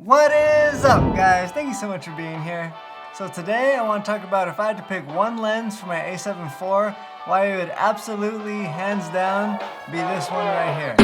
What is up, guys? Thank you so much for being here. So today I want to talk about if I had to pick one lens for my A7 IV, why it would absolutely, hands down, be this one right here.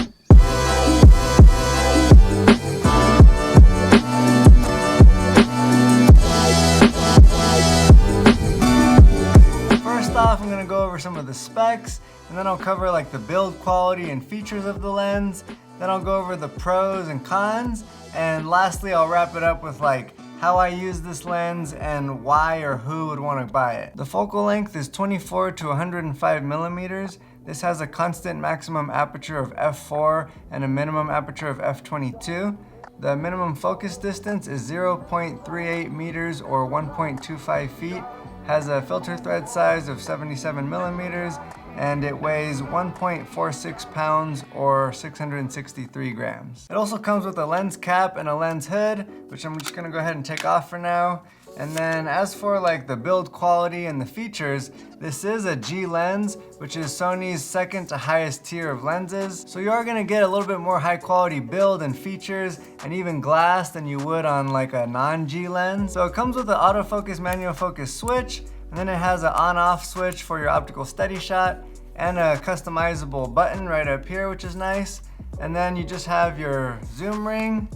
First off, I'm going to go over some of the specs, and then I'll cover like the build quality and features of the lens. Then I'll go over the pros and cons, and lastly I'll wrap it up with like how I use this lens and why or who would want to buy it. The focal length is 24 to 105 millimeters. This has a constant maximum aperture of f4 and a minimum aperture of f22. The minimum focus distance is 0.38 meters or 1.25 feet. Has a filter thread size of 77 millimeters, and it weighs 1.46 pounds or 663 grams. It also comes with a lens cap and a lens hood, which I'm just gonna go ahead and take off for now. And then as for like the build quality and the features, this is a G lens, which is Sony's second to highest tier of lenses. So you are gonna get a little bit more high quality build and features and even glass than you would on like a non-G lens. So it comes with an autofocus manual focus switch, and then it has an on-off switch for your optical steady shot and a customizable button right up here, which is nice. And then you just have your zoom ring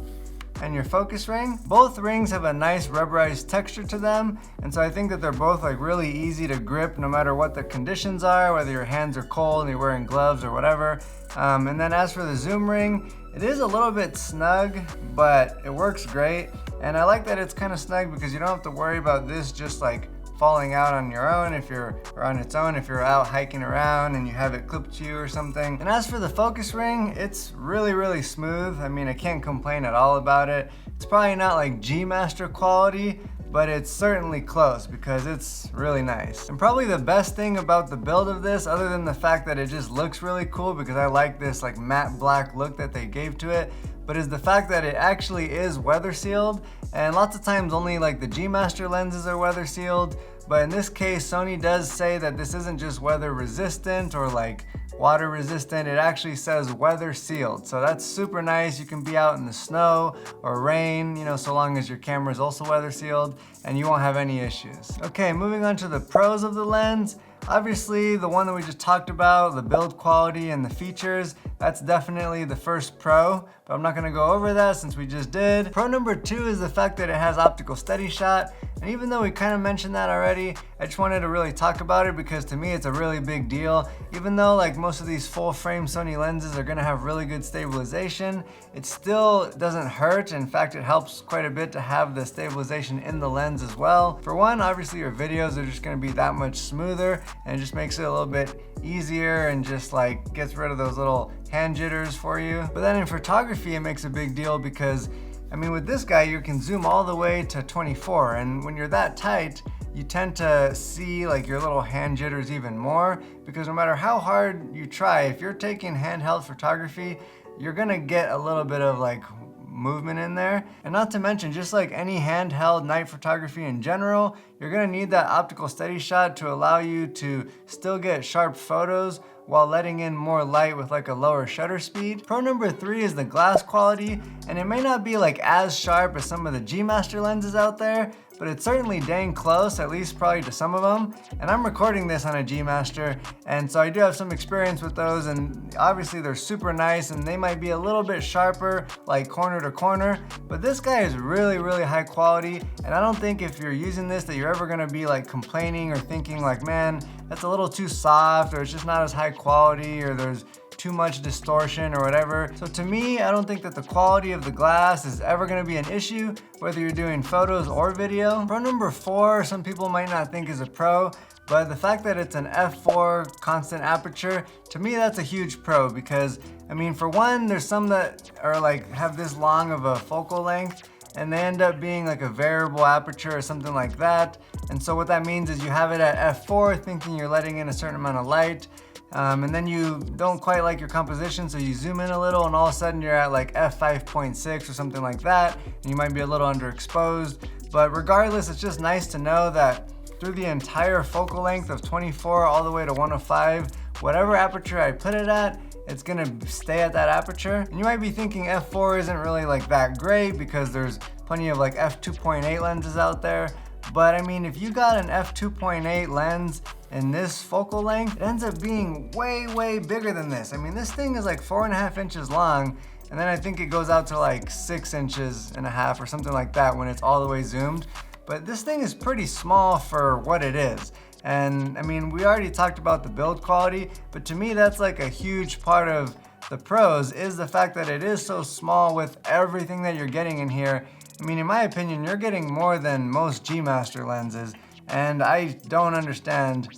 and your focus ring. Both rings have a nice rubberized texture to them, and so I think that they're both like really easy to grip no matter what the conditions are, whether your hands are cold and you're wearing gloves or whatever. And then as for the zoom ring, it is a little bit snug, but it works great. And I like that it's kind of snug because you don't have to worry about this just like falling out on your own or on its own if you're out hiking around and you have it clipped to you or something. And as for the focus ring, it's really smooth. I mean, I can't complain at all about it. It's probably not like G Master quality, but it's certainly close because it's really nice. And probably the best thing about the build of this, other than the fact that it just looks really cool because I like this like matte black look that they gave to it, but is the fact that it actually is weather sealed. And lots of times only like the G Master lenses are weather sealed, but in this case Sony does say that this isn't just weather resistant or like water resistant, it actually says weather sealed. So that's super nice. You can be out in the snow or rain, you know, so long as your camera is also weather sealed, and you won't have any issues. Okay, moving on to the pros of the lens. Obviously, the one that we just talked about, the build quality and the features, that's definitely the first pro, but I'm not gonna go over that since we just did. Pro number 2 is the fact that it has optical steady shot, and even though we kind of mentioned that already, I just wanted to really talk about it because to me it's a really big deal. Even though like most of these full frame Sony lenses are gonna have really good stabilization, it still doesn't hurt. In fact, it helps quite a bit to have the stabilization in the lens as well. For one, obviously your videos are just gonna be that much smoother, and it just makes it a little bit easier and just like gets rid of those little hand jitters for you. But then in photography, it makes a big deal because I mean, with this guy, you can zoom all the way to 24, and when you're that tight, you tend to see like your little hand jitters even more, because no matter how hard you try, if you're taking handheld photography, you're gonna get a little bit of like movement in there. And not to mention, just like any handheld night photography in general, you're gonna need that optical steady shot to allow you to still get sharp photos while letting in more light with like a lower shutter speed. Pro number 3 is the glass quality, and it may not be like as sharp as some of the G Master lenses out there, but it's certainly dang close, at least probably to some of them. And I'm recording this on a G Master, and so I do have some experience with those, and obviously they're super nice, and they might be a little bit sharper, like corner to corner, but this guy is really high quality, and I don't think if you're using this that you're ever gonna be like complaining or thinking like, man, that's a little too soft, or it's just not as high quality, or there's too much distortion or whatever. So to me, I don't think that the quality of the glass is ever gonna be an issue, whether you're doing photos or video. Pro number 4, some people might not think is a pro, but the fact that it's an f4 constant aperture, to me that's a huge pro, because I mean, for one, there's some that are like have this long of a focal length, and they end up being like a variable aperture or something like that. And so what that means is you have it at f4 thinking you're letting in a certain amount of light, and then you don't quite like your composition, so you zoom in a little and all of a sudden you're at like f5.6 or something like that, and you might be a little underexposed. But regardless, it's just nice to know that through the entire focal length of 24 all the way to 105, whatever aperture I put it at, it's gonna stay at that aperture. And you might be thinking f4 isn't really like that great because there's plenty of like f2.8 lenses out there. But I mean, if you got an f2.8 lens in this focal length, it ends up being way, way bigger than this. I mean, this thing is like 4.5 inches long, and then I think it goes out to like 6.5 inches or something like that when it's all the way zoomed. But this thing is pretty small for what it is. And I mean, we already talked about the build quality, but to me, that's like a huge part of the pros is the fact that it is so small with everything that you're getting in here. I mean, in my opinion, you're getting more than most G Master lenses, and I don't understand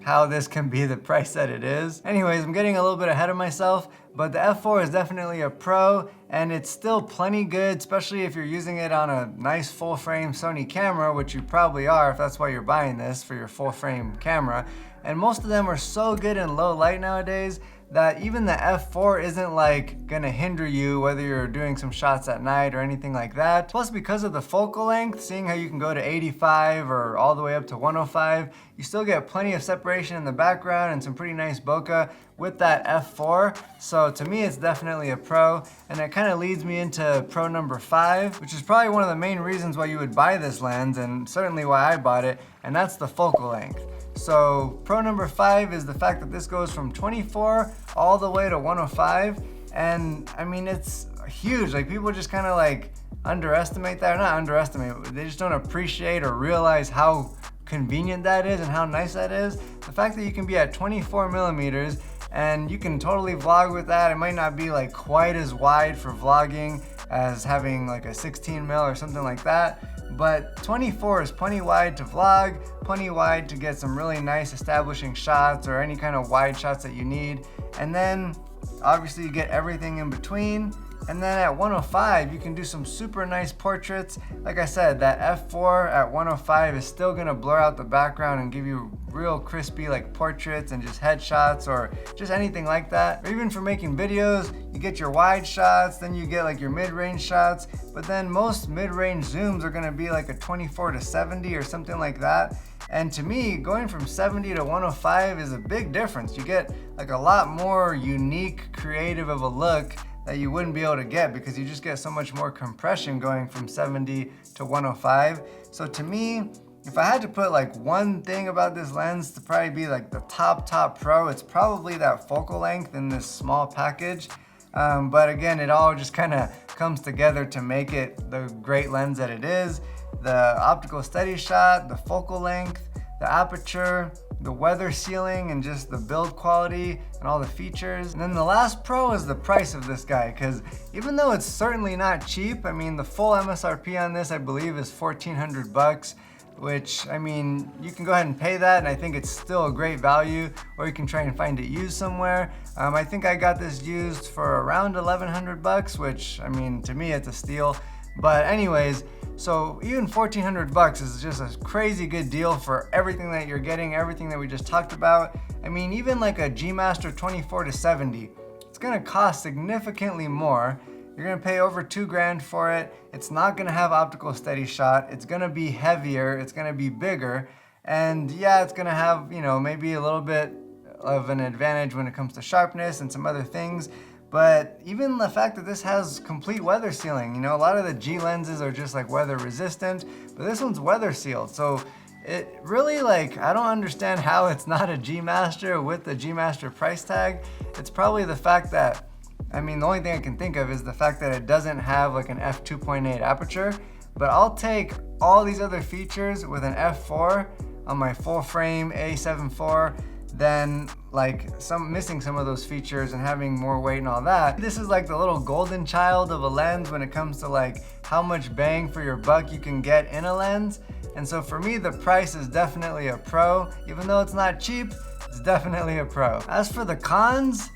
how this can be the price that it is. Anyways, I'm getting a little bit ahead of myself, but the f4 is definitely a pro, and it's still plenty good, especially if you're using it on a nice full frame Sony camera, which you probably are if that's why you're buying this, for your full frame camera. And most of them are so good in low light nowadays that even the f4 isn't like gonna hinder you whether you're doing some shots at night or anything like that. Plus, because of the focal length, seeing how you can go to 85 or all the way up to 105, you still get plenty of separation in the background and some pretty nice bokeh with that f4. So to me, it's definitely a pro, and it kind of leads me into pro number 5, which is probably one of the main reasons why you would buy this lens, and certainly why I bought it, and that's the focal length. So pro number 5 is the fact that this goes from 24 all the way to 105. And I mean, it's huge. Like, people just kind of like underestimate that, or not underestimate, they just don't appreciate or realize how convenient that is and how nice that is. The fact that you can be at 24 millimeters and you can totally vlog with that. It might not be like quite as wide for vlogging as having like a 16 mil or something like that, but 24 is plenty wide to vlog, plenty wide to get some really nice establishing shots or any kind of wide shots that you need. And then obviously you get everything in between. And then at 105, you can do some super nice portraits. Like I said, that f4 at 105 is still gonna blur out the background and give you real crispy like portraits and just headshots or just anything like that. Or even for making videos, you get your wide shots, then you get like your mid-range shots, but then most mid-range zooms are gonna be like a 24 to 70 or something like that. And to me, going from 70 to 105 is a big difference. You get like a lot more unique, creative of a look that you wouldn't be able to get because you just get so much more compression going from 70 to 105. So to me, if I had to put like one thing about this lens to probably be like the top pro, it's probably that focal length in this small package. But again, it all just kind of comes together to make it the great lens that it is. The optical steady shot, the focal length, the aperture, the weather sealing, and just the build quality and all the features. And then the last pro is the price of this guy, because even though it's certainly not cheap, I mean, the full MSRP on this I believe is $1,400, which, I mean, you can go ahead and pay that, and I think it's still a great value, or you can try and find it used somewhere. I think I got this used for around $1,100, which, I mean, to me it's a steal. But anyways, so even $1,400 is just a crazy good deal for everything that you're getting, everything that we just talked about. I mean, even like a G Master 24 to 70, it's gonna cost significantly more. You're gonna pay over $2,000 for it. It's not gonna have optical steady shot. It's gonna be heavier, it's gonna be bigger. And yeah, it's gonna have, you know, maybe a little bit of an advantage when it comes to sharpness and some other things. But even the fact that this has complete weather sealing, you know, a lot of the G lenses are just like weather resistant, but this one's weather sealed. So it really, like, I don't understand how it's not a G Master with the G Master price tag. It's probably the fact that, I mean, the only thing I can think of is the fact that it doesn't have like an f2.8 aperture, but I'll take all these other features with an f4 on my full frame A7IV than like missing some of those features and having more weight and all that. This is like the little golden child of a lens when it comes to like how much bang for your buck you can get in a lens. And so for me, the price is definitely a pro. Even though it's not cheap, it's definitely a pro. As for the cons,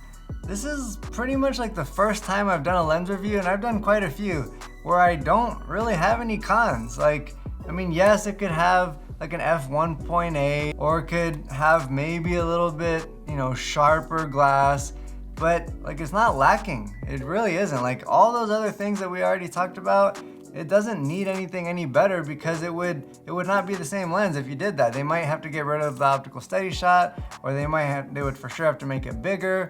this is pretty much like the first time I've done a lens review, and I've done quite a few, where I don't really have any cons. Like, I mean, yes, it could have like an f1.8, or it could have maybe a little bit, you know, sharper glass, but like it's not lacking. It really isn't. Like all those other things that we already talked about, it doesn't need anything any better because it would not be the same lens if you did that. They might have to get rid of the optical steady shot, or they would for sure have to make it bigger,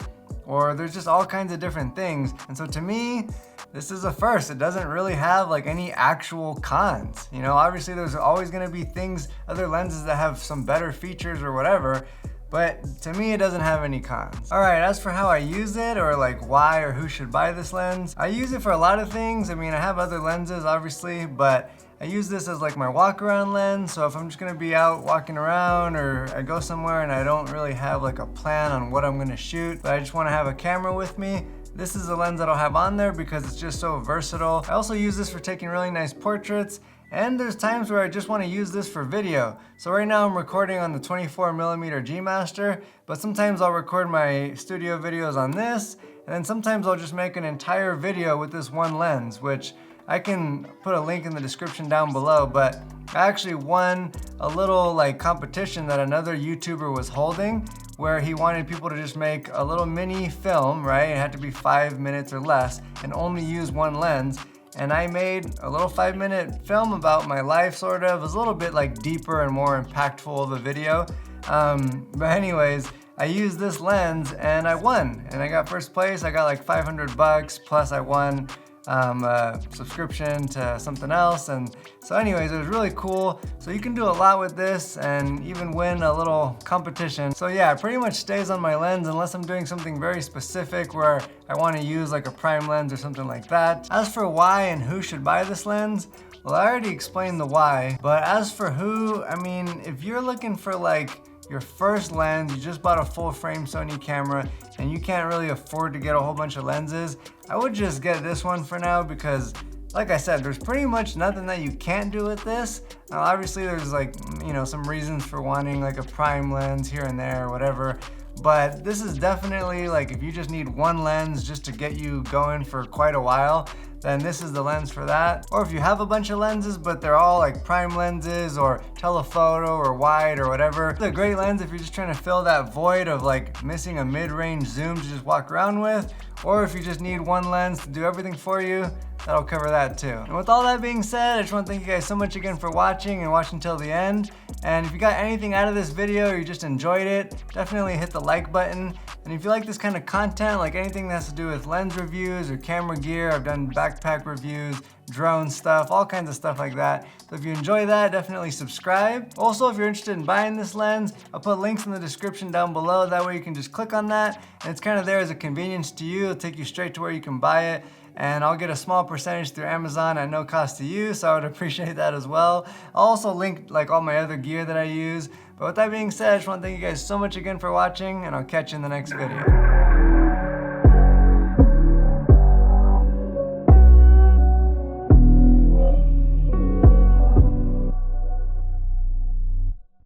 or there's just all kinds of different things. And so to me, this is a first. It doesn't really have like any actual cons. You know, obviously there's always gonna be things, other lenses that have some better features or whatever, but to me, it doesn't have any cons. All right, as for how I use it or like why or who should buy this lens, I use it for a lot of things. I mean, I have other lenses obviously, but I use this as like my walk around lens. So if I'm just gonna be out walking around or I go somewhere and I don't really have like a plan on what I'm gonna shoot, but I just wanna have a camera with me, this is the lens that I'll have on there because it's just so versatile. I also use this for taking really nice portraits, and there's times where I just want to use this for video. So right now I'm recording on the 24mm G Master, but sometimes I'll record my studio videos on this, and then sometimes I'll just make an entire video with this one lens, which I can put a link in the description down below, but I actually won a little like competition that another YouTuber was holding, where he wanted people to just make a little mini film, right? It had to be 5 minutes or less and only use one lens. And I made a little 5-minute film about my life, sort of. It was a little bit like deeper and more impactful of a video. But anyways, I used this lens and I won. And I got first place. I got like $500 plus I won a subscription to something else. And so anyways, it was really cool. So you can do a lot with this and even win a little competition. So yeah, it pretty much stays on my lens unless I'm doing something very specific where I want to use like a prime lens or something like that. As for why and who should buy this lens, well, I already explained the why, but as for who, I mean, if you're looking for like your first lens, you just bought a full frame Sony camera and you can't really afford to get a whole bunch of lenses, I would just get this one for now because like I said, there's pretty much nothing that you can't do with this. Now obviously there's like, you know, some reasons for wanting like a prime lens here and there or whatever, but this is definitely like if you just need one lens just to get you going for quite a while, then this is the lens for that. Or if you have a bunch of lenses, but they're all like prime lenses or telephoto or wide or whatever, it's a great lens if you're just trying to fill that void of like missing a mid-range zoom to just walk around with, or if you just need one lens to do everything for you, that'll cover that too. And with all that being said, I just want to thank you guys so much again for watching and watching till the end. And if you got anything out of this video or you just enjoyed it, definitely hit the like button. And if you like this kind of content, like anything that has to do with lens reviews or camera gear, I've done backpack reviews, drone stuff, all kinds of stuff like that. So if you enjoy that, definitely subscribe. Also, if you're interested in buying this lens, I'll put links in the description down below. That way you can just click on that and it's kind of there as a convenience to you. It'll take you straight to where you can buy it. And I'll get a small percentage through Amazon at no cost to you, so I would appreciate that as well. I'll also link like all my other gear that I use. But with that being said, I just want to thank you guys so much again for watching, and I'll catch you in the next video.